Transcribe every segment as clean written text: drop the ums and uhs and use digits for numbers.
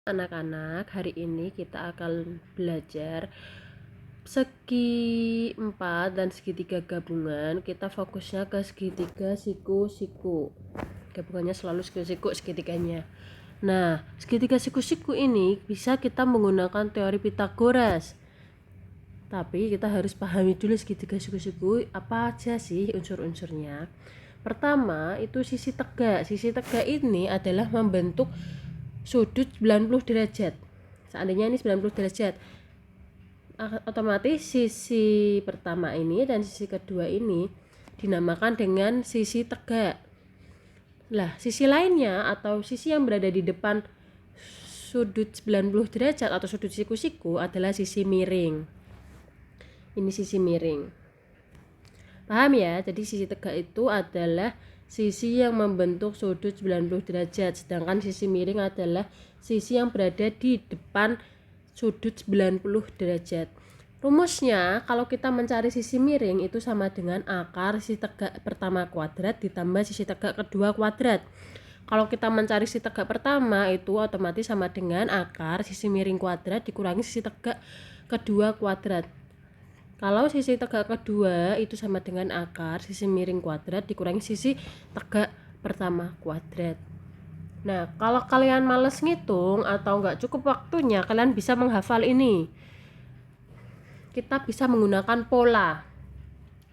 Anak-anak, hari ini kita akan belajar segi 4 dan segitiga gabungan. Kita fokusnya ke segitiga siku-siku. Gabungannya selalu siku-siku segitiganya. Nah, segitiga siku-siku ini bisa kita menggunakan teori Pythagoras. Tapi kita harus pahami dulu segitiga siku-siku apa aja sih unsur-unsurnya. Pertama, itu sisi tegak. Sisi tegak ini adalah membentuk sudut 90 derajat. Seandainya ini 90 derajat, otomatis sisi pertama ini dan sisi kedua ini dinamakan dengan sisi tegak. Lah, sisi lainnya atau sisi yang berada di depan sudut 90 derajat atau sudut siku-siku adalah sisi miring. Ini sisi miring. Paham ya? Jadi sisi tegak itu adalah sisi yang membentuk sudut 90 derajat, sedangkan sisi miring adalah sisi yang berada di depan sudut 90 derajat. Rumusnya, kalau kita mencari sisi miring itu sama dengan akar sisi tegak pertama kuadrat ditambah sisi tegak kedua kuadrat. Kalau kita mencari sisi tegak pertama itu otomatis sama dengan akar sisi miring kuadrat dikurangi sisi tegak kedua kuadrat. Kalau sisi tegak kedua itu sama dengan akar sisi miring kuadrat dikurangi sisi tegak pertama kuadrat. Nah, kalau kalian males ngitung atau nggak cukup waktunya, kalian bisa menghafal ini. Kita bisa menggunakan pola.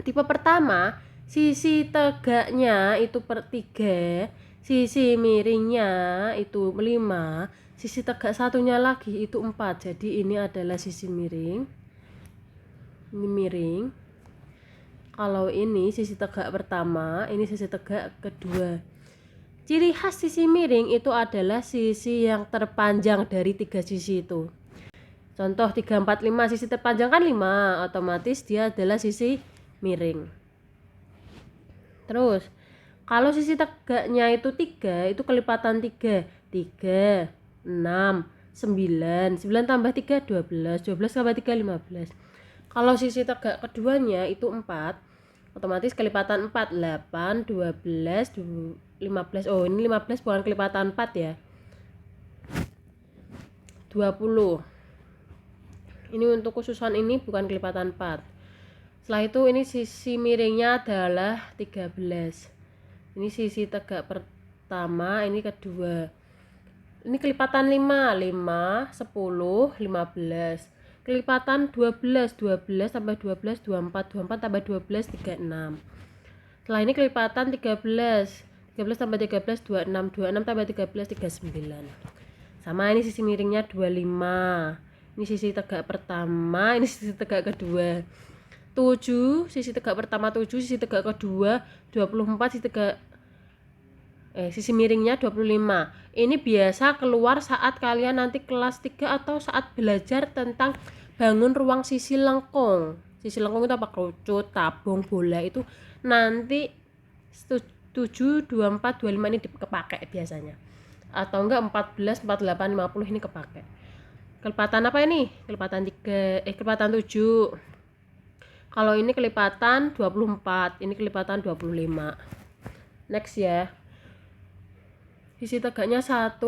Tipe pertama, sisi tegaknya itu per 3, sisi miringnya itu 5, sisi tegak satunya lagi itu 4. Jadi ini adalah sisi miring. Ini miring. Kalau ini sisi tegak pertama, ini sisi tegak kedua. Ciri khas sisi miring itu adalah sisi yang terpanjang dari 3 sisi itu. Contoh 3, 4, 5, sisi terpanjang kan 5, otomatis dia adalah sisi miring. Terus, kalau sisi tegaknya itu 3, itu kelipatan 3. 3, 6, 9. 9 tambah 3, 12. 12 tambah 3, 15. Kalau sisi tegak keduanya itu 4, otomatis kelipatan 4, 8, 12, 15. Oh, ini 15 bukan kelipatan 4 ya. 20. Ini untuk khususan ini bukan kelipatan 4. Setelah itu ini sisi miringnya adalah 13. Ini sisi tegak pertama, ini kedua. Ini kelipatan 5, 5, 10, 15. Kelipatan 12, 12 tambah 12, 24, 24 tambah 12, 36. Setelah ini kelipatan 13, 13 tambah 13, 26, 26 tambah 13, 39. Sama ini sisi miringnya 25. Ini sisi tegak pertama, ini sisi tegak kedua. 7, sisi tegak pertama 7, sisi tegak kedua 24, sisi miringnya 25. Ini biasa keluar saat kalian nanti kelas 3 atau saat belajar tentang bangun ruang sisi lengkung. Sisi lengkung itu apa? Kerucut, tabung, bola itu nanti 7, 24, 25 ini kepake biasanya. Atau enggak 14, 48, 50 ini kepake. Kelipatan apa ini? Kelipatan 7. Kalau ini kelipatan 24, ini kelipatan 25. Next ya. Sisi tegaknya 1,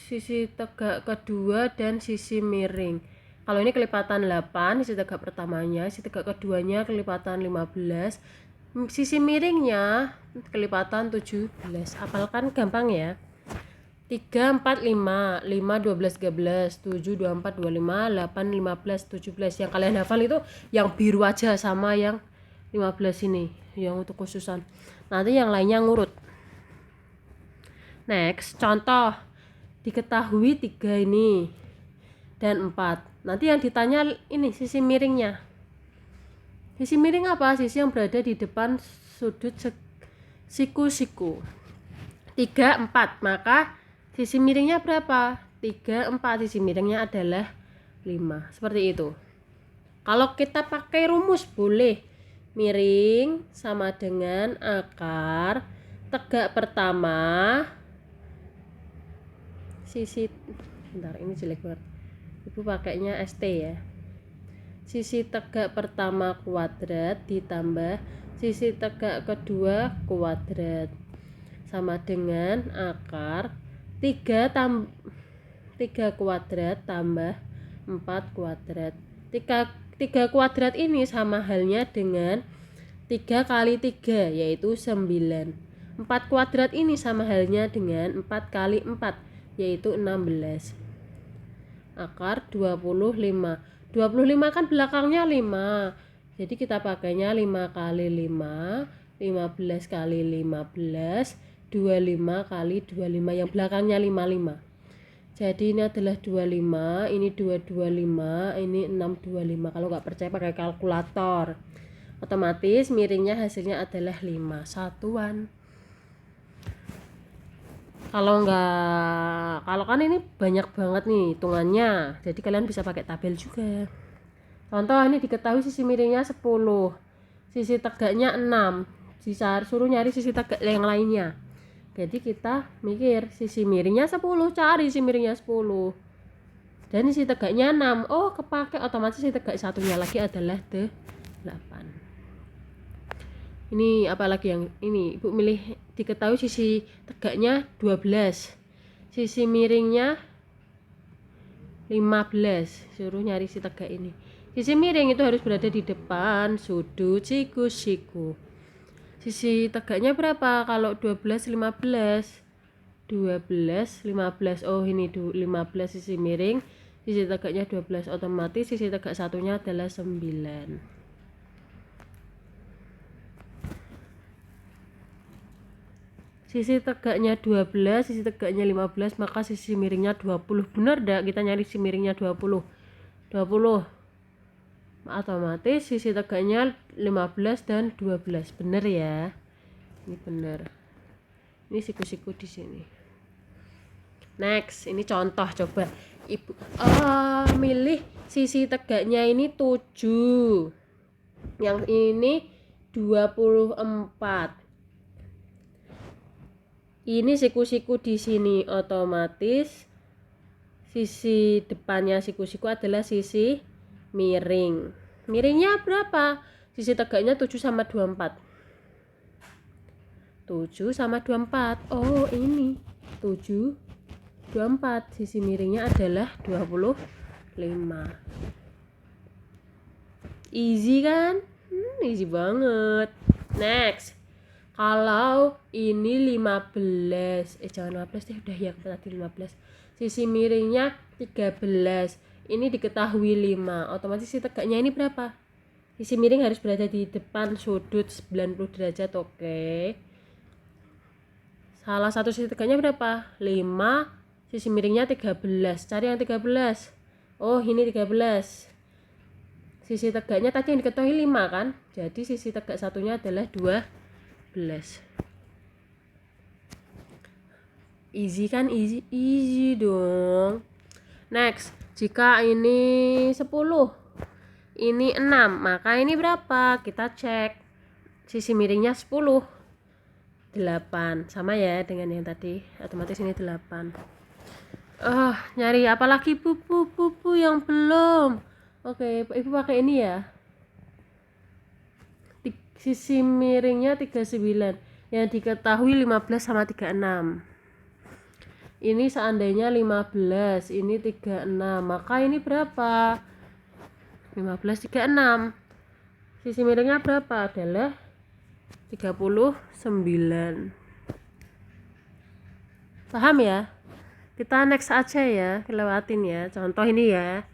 sisi tegak kedua dan sisi miring. Kalau ini kelipatan 8, sisi tegak pertamanya, sisi tegak keduanya kelipatan 15, sisi miringnya kelipatan 17. Hafalkan gampang ya. 3, 4, 5, 5, 12, 13, 7, 24, 25, 8, 15, 17. Yang kalian hafal itu yang biru aja sama yang 15 ini, yang untuk khususan. Nanti yang lainnya ngurut. Next, contoh diketahui 3 ini dan 4. Nanti yang ditanya ini sisi miringnya. Sisi miring apa? Sisi yang berada di depan sudut siku-siku. 3, 4. Maka sisi miringnya berapa? 3, 4. Sisi miringnya adalah 5. Seperti itu. Kalau kita pakai rumus boleh. Miring sama dengan akar tegak pertama sisi, bentar ini jelek banget, ibu pakainya ST ya. Sisi tegak pertama kuadrat ditambah sisi tegak kedua kuadrat sama dengan akar 3 3 kuadrat tambah 4 kuadrat. 3 kuadrat ini sama halnya dengan 3 kali 3 yaitu 9. 4 kuadrat ini sama halnya dengan 4 kali 4 yaitu 16. Akar 25. 25 kan belakangnya 5. Jadi kita pakainya 5 kali 5, 15 kali 15, 25 kali 25 yang belakangnya 55. Jadi ini adalah 25, ini 225, ini 625. Kalau nggak percaya pakai kalkulator. Otomatis miringnya hasilnya adalah 5 satuan. Kalau kan ini banyak banget nih hitungannya. Jadi kalian bisa pakai tabel juga. Contoh ini diketahui sisi miringnya 10, sisi tegaknya 6. Suruh nyari sisi tegak yang lainnya. Jadi kita mikir sisi miringnya 10, cari sisi miringnya 10. Dan sisi tegaknya 6. Oh, kepake otomatis sisi tegak satunya lagi adalah 8. Ini apalagi yang ini Ibu milih diketahui sisi tegaknya 12. Sisi miringnya 15. Suruh nyari sisi tegak ini. Sisi miring itu harus berada di depan sudut siku-siku. Sisi tegaknya berapa? Kalau 12, 15. 12, 15. Oh, ini 15 sisi miring. Sisi tegaknya 12. Otomatis sisi tegak satunya adalah 9. Sisi tegaknya 12, sisi tegaknya 15, maka sisi miringnya 20. Benar enggak? Kita nyari sisi miringnya 20. 20. Otomatis sisi tegaknya 15 dan 12. Benar ya? Ini benar. Ini siku-siku di sini. Next, ini contoh coba. Ibu milih sisi tegaknya ini 7. Yang ini 24. Ini siku-siku di sini, otomatis sisi depannya siku-siku adalah sisi miring. Miringnya berapa? Sisi tegaknya 7 sama 24. 7 sama 24. Oh, ini 7 24. Sisi miringnya adalah 25. Easy kan? Easy banget. Next. Kalau ini 15, jangan 15 deh, udah ya tadi 15. Sisi miringnya 13. Ini diketahui 5. Otomatis sisi tegaknya ini berapa? Sisi miring harus berada di depan sudut 90 derajat, oke. Salah satu sisi tegaknya berapa? 5. Sisi miringnya 13. Cari yang 13. Oh, ini 13. Sisi tegaknya tadi yang diketahui 5 kan? Jadi sisi tegak satunya adalah 12. Easy kan? Easy dong. Next, jika ini 10, ini 6, maka ini berapa? Kita cek. Sisi miringnya 10. 8. Sama ya dengan yang tadi. Otomatis ini 8. Nyari apa lagi bu yang belum? Oke, Ibu pakai ini ya. Sisi miringnya 39. Yang diketahui 15 sama 36. Ini seandainya 15, ini 36, maka ini berapa? 15, 36. Sisi miringnya berapa? Adalah 39. Paham ya? Kita next aja ya, lewatin ya. Contoh ini ya.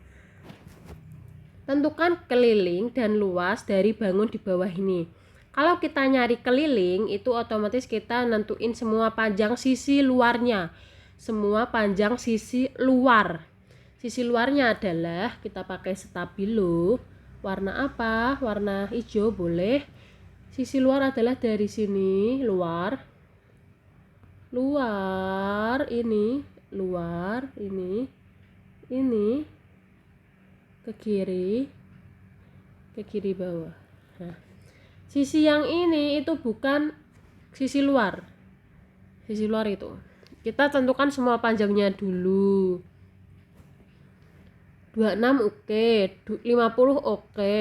Tentukan keliling dan luas dari bangun di bawah ini. Kalau kita nyari keliling, itu otomatis kita nentuin semua panjang sisi luarnya. Semua panjang sisi luar. Sisi luarnya adalah kita pakai stabilo. Warna apa? Warna hijau boleh. Sisi luar adalah dari sini, luar. Luar, ini, luar, ini ke kiri bawah. Nah, sisi yang ini itu bukan sisi luar. Sisi luar itu. Kita tentukan semua panjangnya dulu. 26 oke, 50 oke,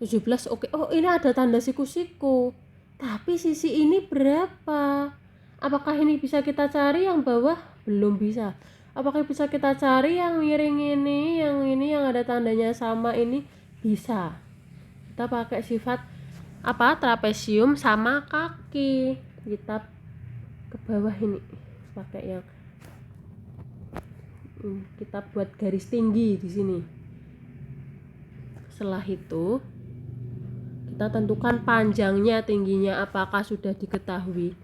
17 oke. Oh, ini ada tanda siku-siku. Tapi sisi ini berapa? Apakah ini bisa kita cari yang bawah? Belum bisa. Apakah bisa kita cari yang miring ini, yang ada tandanya sama ini? Bisa. Kita pakai sifat apa? Trapesium sama kaki. Kita ke bawah ini pakai yang kita buat garis tinggi di sini. Setelah itu kita tentukan panjangnya, tingginya apakah sudah diketahui.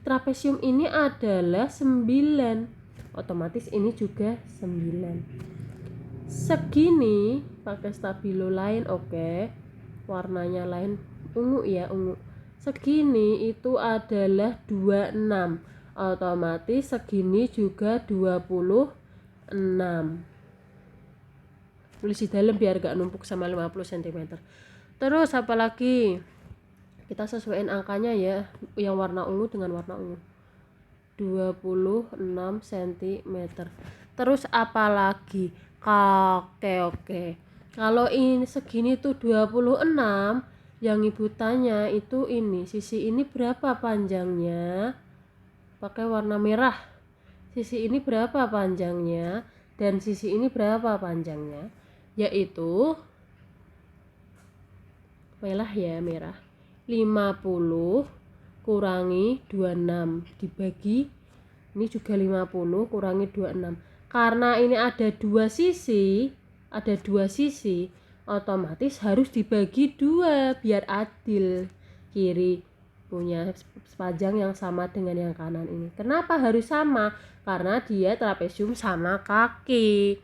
Trapesium ini adalah 9. Otomatis ini juga 9. Segini pakai stabilo lain, oke. Warnanya lain, ungu ya, ungu. Segini itu adalah 26. Otomatis segini juga 26. Tulis di dalam biar gak numpuk sama 50 cm. Terus apalagi? Kita sesuaiin angkanya ya, yang warna ungu dengan warna ungu. 26 cm. Terus apalagi? Oke. Kalau ini segini tuh 26, yang ibu tanya itu ini, sisi ini berapa panjangnya? Pakai warna merah. Sisi ini berapa panjangnya dan sisi ini berapa panjangnya? Yaitu merah ya, merah. 50 kurangi 26 dibagi ini juga 50 kurangi 26. Karena ini ada dua sisi, otomatis harus dibagi 2 biar adil. Kiri punya sepanjang yang sama dengan yang kanan ini. Kenapa harus sama? Karena dia trapesium sama kaki.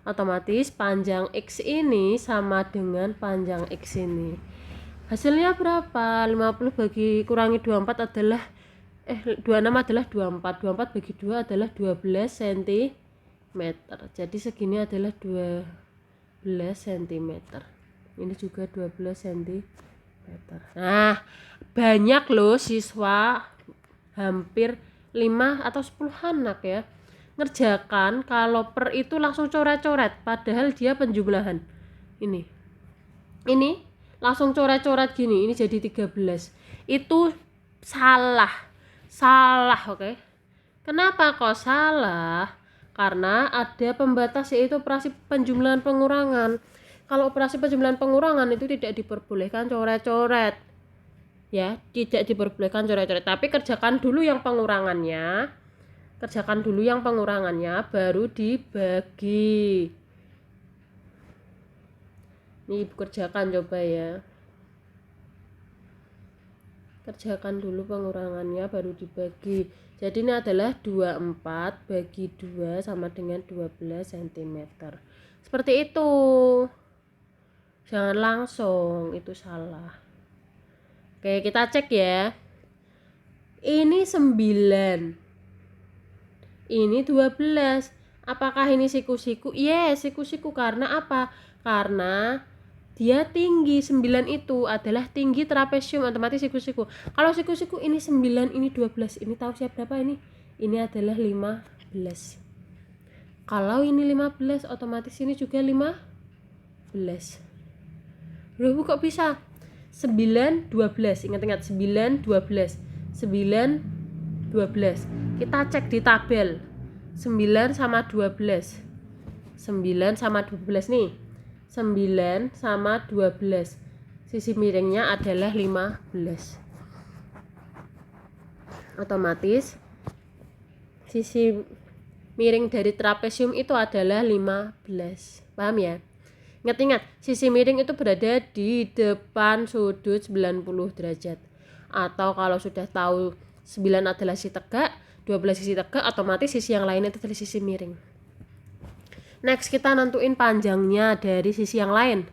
Otomatis panjang X ini sama dengan panjang X ini. Hasilnya berapa? 50 bagi kurangi 24 adalah 26 adalah 24. 24 bagi 2 adalah 12 cm. Jadi segini adalah 12 cm. Ini juga 12 cm. Nah, banyak loh siswa, hampir 5 atau 10 anak ya, ngerjakan kalau per itu langsung coret-coret, padahal dia penjumlahan. Ini langsung coret-coret gini, ini jadi 13. Itu salah, oke. Kenapa kok salah? Karena ada pembatas, yaitu operasi penjumlahan pengurangan. Kalau operasi penjumlahan pengurangan itu tidak diperbolehkan coret-coret. Ya, tidak diperbolehkan coret-coret. Tapi kerjakan dulu yang pengurangannya. Baru dibagi. Ini ibu kerjakan coba ya. Kerjakan dulu pengurangannya baru dibagi. Jadi ini adalah 24 bagi 2 sama dengan 12 cm. Seperti itu. Jangan langsung, itu salah. Oke, kita cek ya. Ini 9. Ini 12. Apakah ini siku-siku? Yes, siku-siku. Karena apa? Karena dia tinggi. 9 itu adalah tinggi trapesium, otomatis siku-siku. Kalau siku-siku ini 9, ini 12. Ini tahu siapa berapa ini? Ini adalah 15. Kalau ini 15, otomatis ini juga 15. Loh, kok bisa? 9, 12. Ingat-ingat, 9, 12. 9, 12. Kita cek di tabel. 9 sama 12. 9 sama 12 nih. 9 sama 12. Sisi miringnya adalah 15. Otomatis sisi miring dari trapesium itu adalah 15. Paham ya? Ingat-ingat, sisi miring itu berada di depan sudut 90 derajat. Atau kalau sudah tahu 9 adalah sisi tegak, 12 sisi tegak, otomatis sisi yang lainnya itu adalah sisi miring. Next, kita nentuin panjangnya dari sisi yang lain.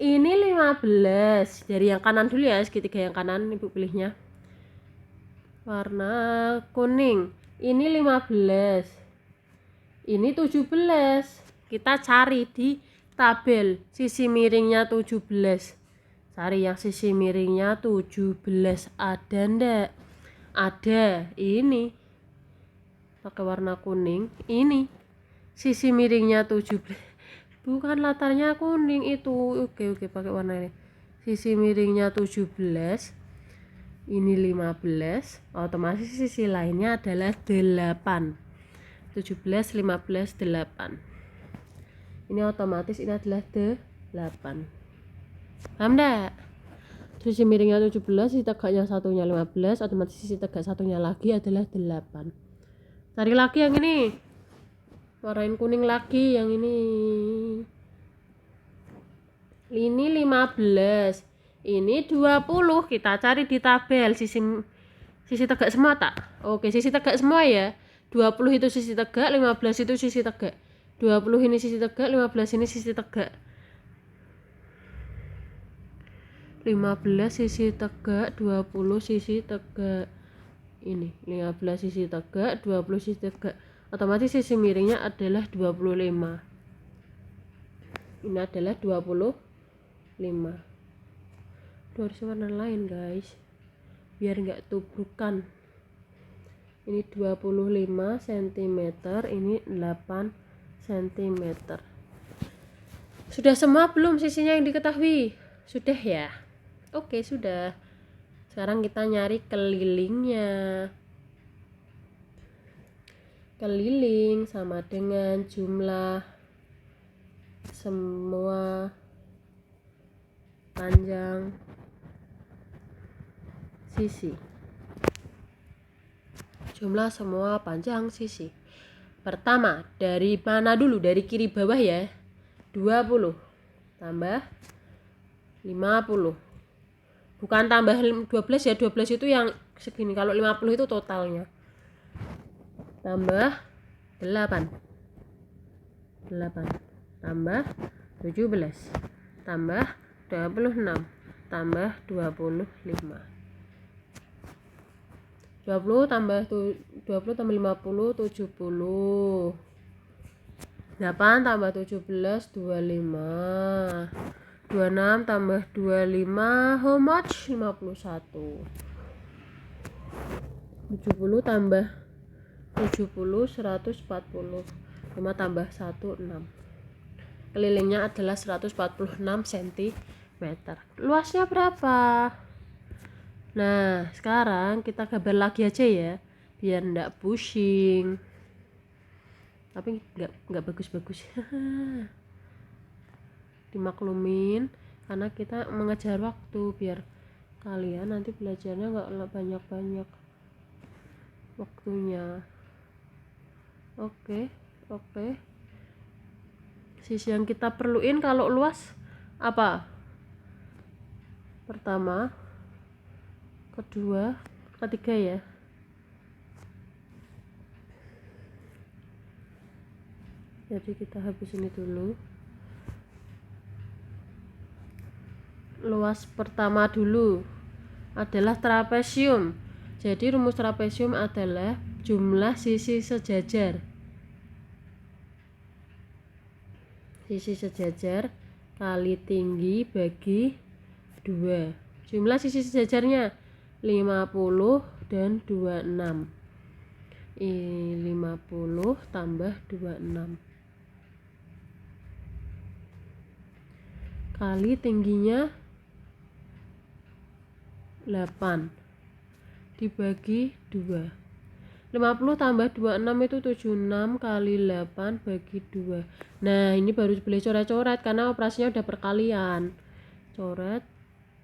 Ini 15. Dari yang kanan dulu ya, segitiga yang kanan ibu pilihnya warna kuning. Ini 15. Ini 17. Kita cari di tabel sisi miringnya 17. Cari yang sisi miringnya 17. Ada ndak? Ada. Ini pakai warna kuning. Ini sisi miringnya 17. Bukan latarnya kuning itu. Oke, pakai warna ini. Sisi miringnya 17. Ini 15. Otomatis sisi lainnya adalah 8. 17, 15, 8. Ini otomatis ini adalah 8. Paham enggak? Sisi miringnya 17, sisi tegaknya satunya 15, otomatis sisi tegak satunya lagi adalah 8. Cari lagi yang ini. Warnain kuning lagi yang ini. Ini 15. Ini 20. Kita cari di tabel sisi tegak semua tak? Oke, sisi tegak semua ya. 20 itu sisi tegak, 15 itu sisi tegak. 20 ini sisi tegak, 15 ini sisi tegak. 15 sisi tegak, 20 sisi tegak. Ini 15 sisi tegak, 20 sisi tegak. Otomatis sisi miringnya adalah 25. Ini adalah 25. Harus warna lain guys, biar enggak tubrukan. Ini 25 cm, ini 8 cm. Sudah semua belum sisinya yang diketahui? Sudah ya? Oke, sudah. Sekarang kita nyari kelilingnya. Keliling sama dengan jumlah semua panjang sisi. Jumlah semua panjang sisi. Pertama, dari mana dulu? Dari kiri bawah ya. 20 tambah 50. Bukan tambah 12 ya. 12 itu yang segini. Kalau 50 itu totalnya. Tambah 8. 8 tambah 17 tambah 26 tambah 25. 20 tambah 50 70. 8 tambah 17 25. 26 tambah 25 how much? 51. 70 tambah 70 140. 5 tambah 1 6. Kelilingnya adalah 146 cm. Luasnya berapa? Nah, sekarang kita gambar lagi aja ya, biar enggak pusing. Tapi enggak bagus-bagus. Dimaklumin karena kita mengejar waktu, biar kalian nanti belajarnya enggak banyak-banyak waktunya. Oke. Sisi yang kita perluin kalau luas apa? Pertama, kedua, ketiga ya. Jadi kita habis ini dulu. Luas pertama dulu adalah trapesium. Jadi rumus trapesium adalah jumlah sisi sejajar. Sisi sejajar kali tinggi bagi 2. Jumlah sisi sejajarnya 50 dan 26. 50 tambah 26 kali tingginya 8 dibagi 2. 50 tambah 26 itu 76 kali 8 bagi 2. Nah, ini baru boleh coret-coret karena operasinya udah perkalian. Coret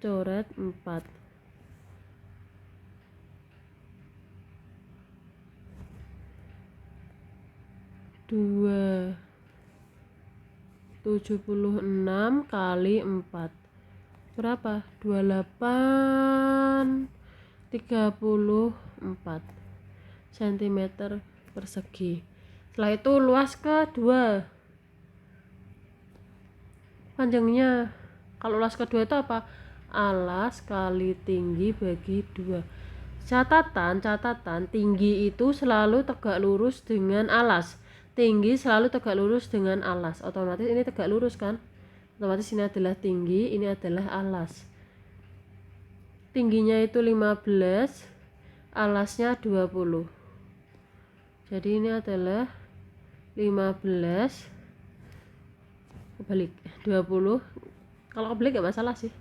4. 2 76 kali 4 berapa? 28 34 cm persegi. Setelah itu luas kedua, panjangnya. Kalau luas kedua itu apa? Alas kali tinggi bagi 2. Catatan tinggi itu selalu tegak lurus dengan alas. Tinggi selalu tegak lurus dengan alas. Otomatis ini tegak lurus kan? Otomatis ini adalah tinggi, ini adalah alas. Tingginya itu 15, alasnya 20. Jadi ini adalah 15 kebalik 20. Kalau kebalik gak masalah sih.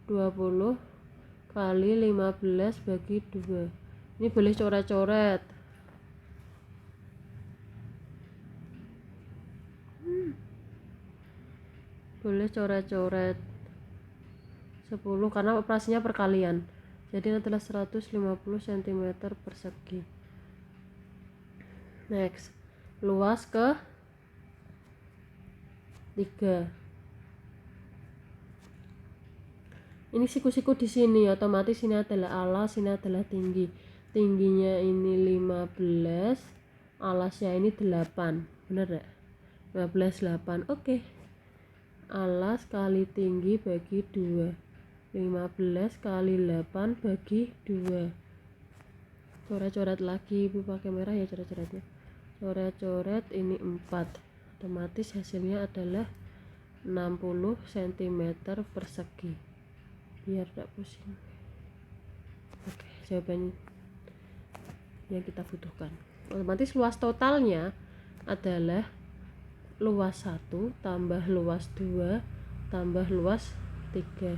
20 kali 15 bagi 2. Ini boleh coret-coret. boleh coret-coret 10 karena operasinya perkalian. Jadi adalah 150 cm persegi. Next, luas ke 3. Ini siku-siku di sini, otomatis ini adalah alas, ini adalah tinggi. Tingginya ini 15, alasnya ini 8. Benar enggak? 15 8. Oke. Alas kali tinggi bagi 2. 15 kali 8 bagi 2. Coret-coret lagi, Ibu pakai merah ya coret-coretnya. Coret-coret ini 4. Otomatis hasilnya adalah 60 cm persegi. Biar tidak pusing. Oke, jawaban yang kita butuhkan. Otomatis luas totalnya adalah luas 1 tambah luas 2 tambah luas 3.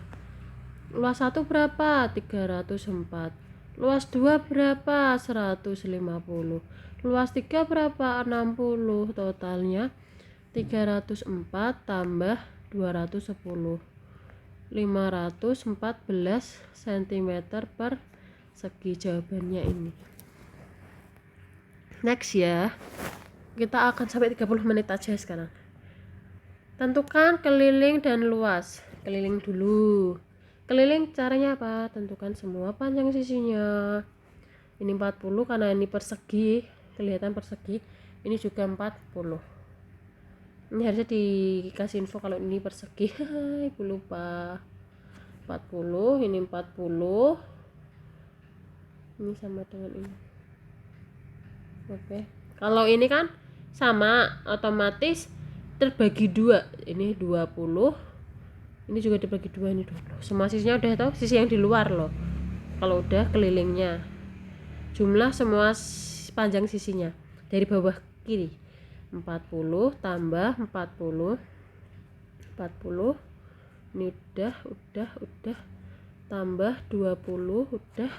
Luas 1 berapa? 304. Luas 2 berapa? 150. Luas 3 berapa? 60. Totalnya 304 tambah 210. 514 cm persegi jawabannya ini. Next ya. Kita akan sampai 30 menit aja sekarang. Tentukan keliling dan luas. Keliling dulu. Keliling caranya apa? Tentukan semua panjang sisinya. Ini 40 karena ini persegi, kelihatan persegi. Ini juga 40. Ini harusnya dikasih info kalau ini persegi. Ibu lupa. 40, ini 40. Ini sama dengan ini. Oke. Kalau ini kan sama, otomatis terbagi 2. Ini 20. Ini juga dibagi 2, ini 20. Semua sisinya udah tahu, sisi yang di luar loh. Kalau udah kelilingnya. Jumlah semua panjang sisinya dari bawah kiri. 40 tambah 40. 40. Ini udah. Tambah 20 udah.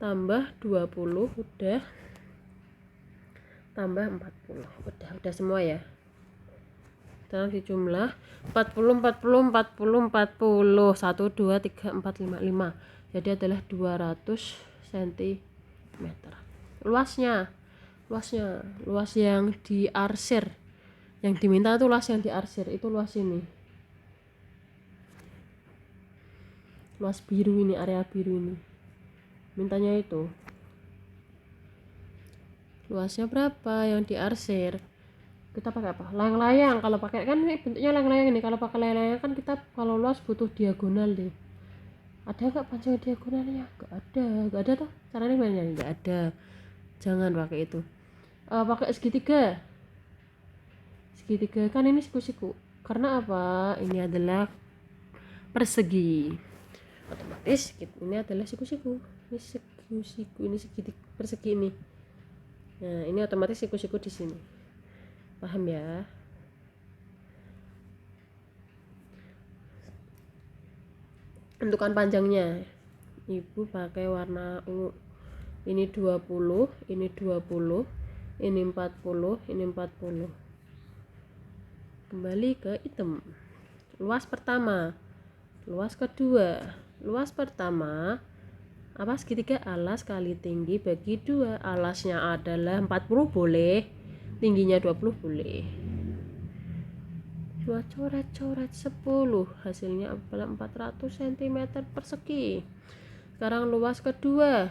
Tambah 20 udah. Tambah 40. Udah semua ya. Sekarang dijumlah 40 40 40 40 1 2 3 4 5 5. Jadi adalah 200 cm. Luas yang diarsir. Yang diminta itu luas yang diarsir, itu luas ini. Luas biru ini, area biru ini. Mintanya itu. Luasnya berapa yang diarsir? Kita pakai apa? Layang-layang. Kalau pakai kan ini bentuknya layang-layang ini. Kalau pakai layang-layang kan kita kalau luas butuh diagonal deh. Ada nggak panjang diagonalnya? Nggak ada toh. Caranya gimana? Nggak ada. Jangan pakai itu. Pakai segitiga. Segitiga kan ini siku-siku. Karena apa? Ini adalah persegi. Otomatis ini adalah siku-siku. Ini siku-siku, ini segitiga persegi ini. Nah, ini otomatis siku-siku di sini. Paham ya? Tentukan panjangnya. Ibu pakai warna ungu. Ini 20, ini 20, ini 40, ini 40. Kembali ke hitam. Luas pertama. Luas kedua. Luas pertama apa segitiga alas kali tinggi bagi 2. Alasnya adalah 40 boleh, tingginya 20 boleh. 2 coret-coret 10, hasilnya adalah 400 cm persegi. Sekarang luas kedua,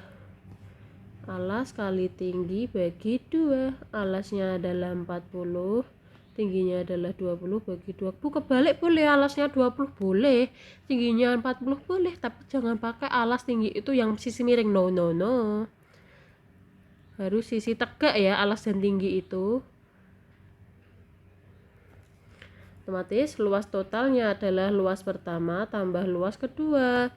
alas kali tinggi bagi 2. Alasnya adalah 40, tingginya adalah 20 bagi 2. Bu, kebalik boleh, alasnya 20 boleh, tingginya 40 boleh, tapi jangan pakai alas tinggi itu yang sisi miring. No. Harus sisi tegak ya, alas dan tinggi itu. Otomatis luas totalnya adalah luas pertama tambah luas kedua.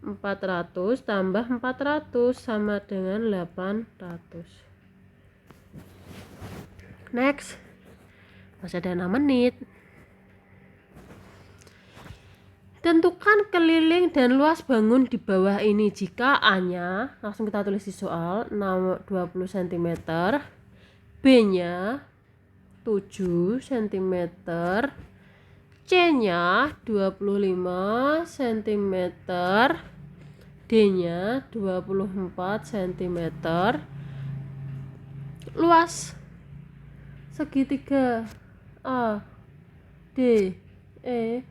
400 tambah 400 sama dengan 800. Next. Masih ada 6 menit. Tentukan keliling dan luas bangun di bawah ini. Jika A-nya, langsung kita tulis di soal, 20 cm, B-nya 7 cm, C-nya 25 cm, D-nya 24 cm. Luas segitiga A, D, E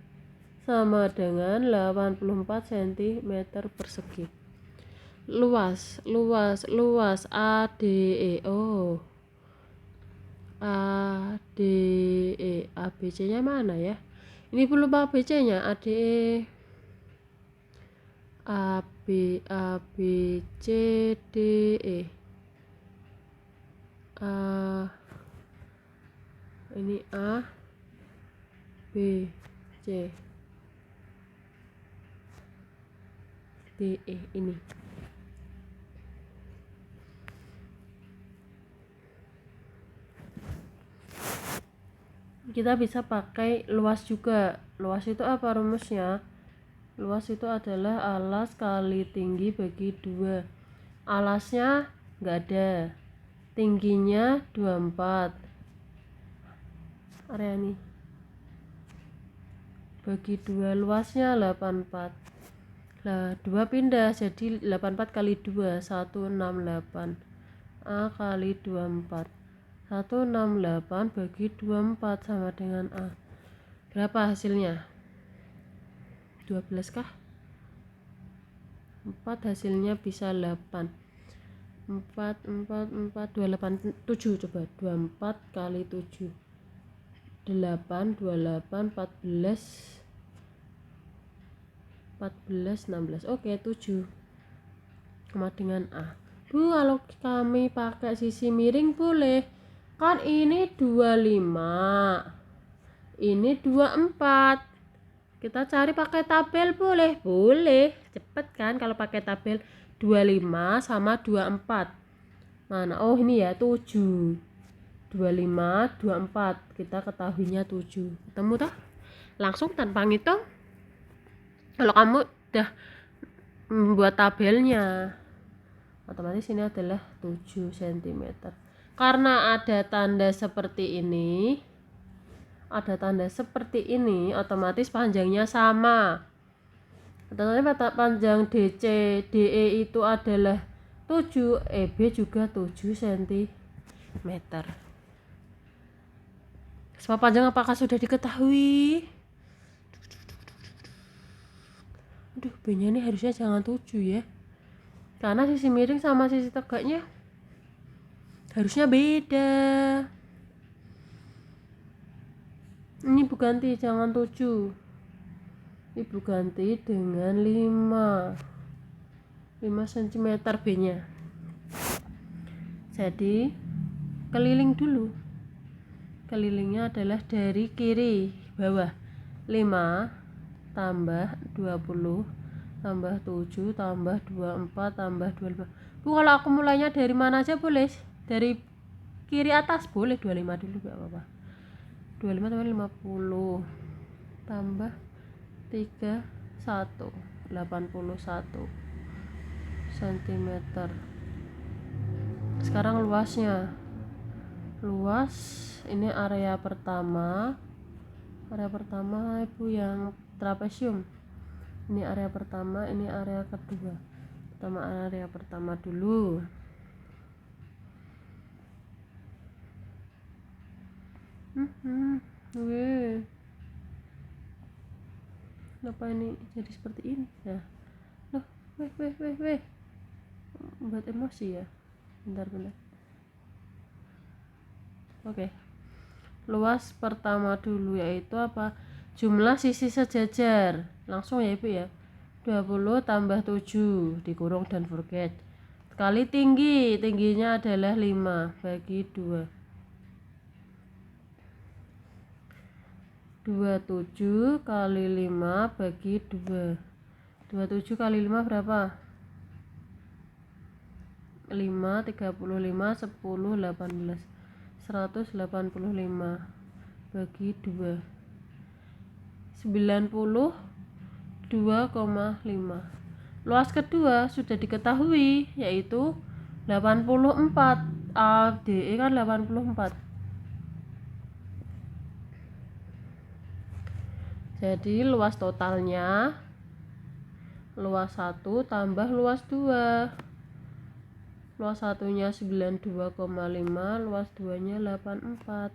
sama dengan 84 cm persegi. Luas A, D, E. Oh, A, D, E. A, B, C nya mana ya? Ini belum A, B, C nya. A, D, E. A, B, C, D, E. Ini A, B, C, D, E. Ini kita bisa pakai luas juga. Luas itu apa rumusnya? Luas itu adalah alas kali tinggi bagi 2. Alasnya nggak ada, tingginya 24, area ini bagi 2, luasnya 84. Nah, 2 pindah jadi 84 kali 2, 168. A kali 24, 168 bagi 24 sama dengan A. Berapa hasilnya? 12 kah? 4, hasilnya bisa 8. 28, 7. Coba 24 kali 7, 8, 28, 14, 16. Oke, 7 sama dengan A. Bu, kalau kami pakai sisi miring boleh kan? Ini 25, ini 24. Kita cari pakai tabel boleh? Boleh. Cepet kan kalau pakai tabel. 25 sama 24. Mana? Oh, ini ya 7. 25, 24. Kita ketahuinya 7. Ketemu toh? Langsung tanpa ngitung. Kalau kamu udah membuat tabelnya, otomatis ini adalah 7 cm. Karena ada tanda seperti ini, otomatis panjangnya sama. Otomatis panjang DC, DE itu adalah 7, EB juga 7 cm. Sebab panjang apakah sudah diketahui? Aduh, B-nya ini harusnya jangan 7 ya. Karena sisi miring sama sisi tegaknya harusnya beda. Ini ibu ganti jangan 7. Ibu ganti dengan 5 cm B-nya. Jadi keliling dulu. Kelilingnya adalah dari kiri bawah. 5 tambah 20 tambah 7 tambah 24 tambah 25. Bu, kalau aku mulainya dari mana aja boleh? Dari kiri atas boleh. 25 dulu gak apa-apa. 25 tambah 50 tambah 3, 1, 81 cm. Sekarang luasnya. Luas ini area pertama. Area pertama ibu yang trapesium. Ini area pertama, ini area kedua. Area pertama dulu. Kenapa ini jadi seperti ini ya? Loh, weh. Buat emosi ya. Bentar. Oke. Luas pertama dulu yaitu apa? Jumlah sisi sejajar. Langsung ya ibu ya. 20 tambah 7 dikurung dan forget. Kali tingginya adalah 5 bagi 2. 27 kali 5 bagi 2. 27 kali 5 berapa? 5, 35, 10, 18. 185 bagi 2. 92,5. Luas kedua sudah diketahui yaitu 84. ADE kan 84. Jadi luas totalnya luas 1 tambah luas 2. Luas satunya 92,5, luas 2 nya 84.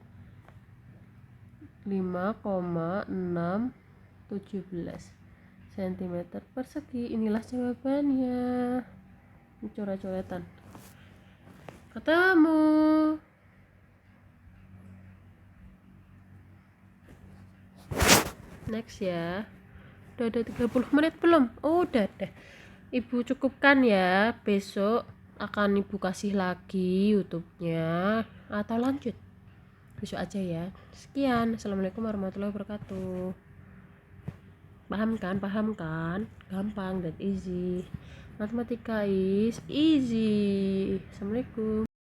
5,617 cm persegi. Inilah jawabannya. Ini coret-coretan. Ketemu. Next ya. Udah ada 30 menit belum? Oh, udah deh. Ibu cukupkan ya. Besok akan Ibu kasih lagi YouTube-nya atau lanjut? Besok aja ya. Sekian. Assalamualaikum warahmatullahi wabarakatuh. Paham kan? Paham kan? Gampang dan easy. Matematika is easy. Assalamualaikum.